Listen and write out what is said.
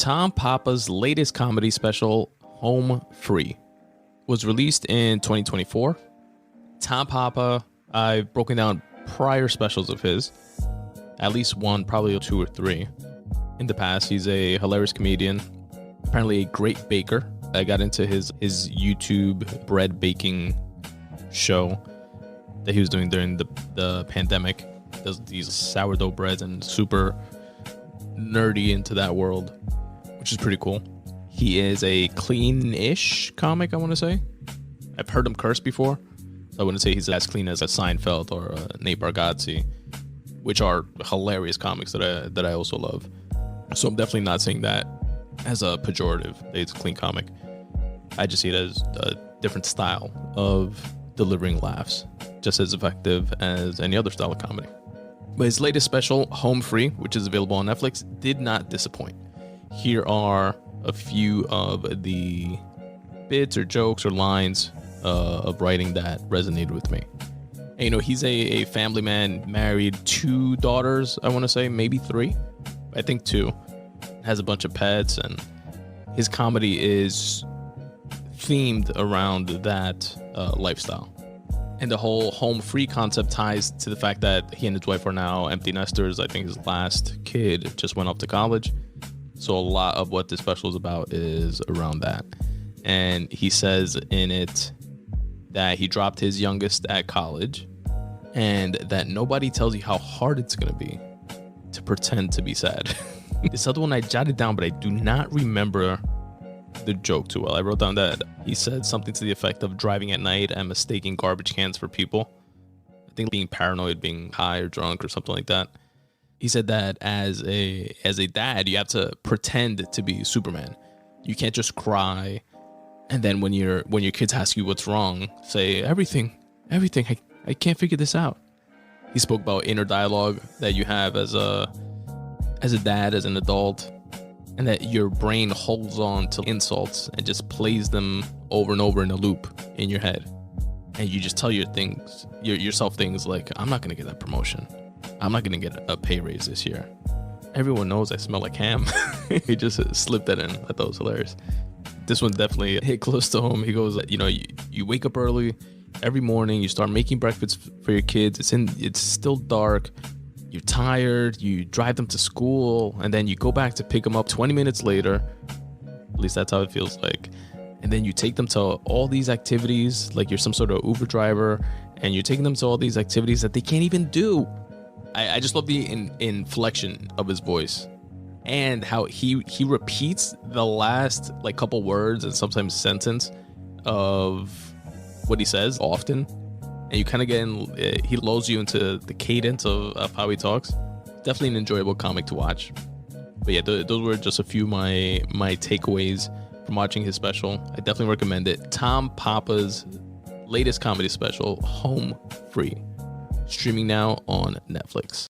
Tom Papa's latest comedy special, Home Free, was released in 2024. Tom Papa, I've broken down prior specials of his, at least one, probably two or three in the past. He's a hilarious comedian, apparently a great baker. I got into his YouTube bread baking show that he was doing during the pandemic. Does these sourdough breads and super nerdy into that world, which is pretty cool. He is a clean-ish comic, I want to say. I've heard him curse before, so I wouldn't say he's as clean as a Seinfeld or a Nate Bargatze, which are hilarious comics that I also love. So I'm definitely not saying that as a pejorative. It's a clean comic. I just see it as a different style of delivering laughs, just as effective as any other style of comedy. But his latest special, Home Free, which is available on Netflix, did not disappoint. Here are a few of the bits or jokes or lines of writing that resonated with me. And, you know, he's a family man, married, 2 daughters, I want to say, maybe 3. I think 2. Has a bunch of pets, and his comedy is themed around that lifestyle. And the whole home free concept ties to the fact that he and his wife are now empty nesters. I think his last kid just went off to college. So a lot of what this special is about is around that. And he says in it that he dropped his youngest at college and that nobody tells you how hard it's going to be to pretend to be sad. This other one I jotted down, but I do not remember the joke too well. I wrote down that he said something to the effect of driving at night and mistaking garbage cans for people. I think being paranoid, being high or drunk or something like that. He said that as a dad, you have to pretend to be Superman. You can't just cry, and then when your kids ask you what's wrong, say everything. I can't figure this out. He spoke about inner dialogue that you have as a dad, as an adult, and that your brain holds on to insults and just plays them over and over in a loop in your head. And you just tell yourself things like, I'm not going to get that promotion. I'm not going to get a pay raise this year. Everyone knows I smell like ham. He just slipped that in. I thought it was hilarious. This one definitely hit close to home. He goes, you wake up early every morning. You start making breakfast for your kids. It's still dark. You're tired, you drive them to school, and then you go back to pick them up 20 minutes later. At least that's how it feels like. And then you take them to all these activities, like you're some sort of Uber driver, and you're taking them to all these activities that they can't even do. I just love the inflection of his voice and how he repeats the last couple words and sometimes sentence of what he says often. And you kind of he lulls you into the cadence of how he talks. Definitely an enjoyable comic to watch. But yeah, those were just a few of my takeaways from watching his special. I definitely recommend it. Tom Papa's latest comedy special, Home Free, streaming now on Netflix.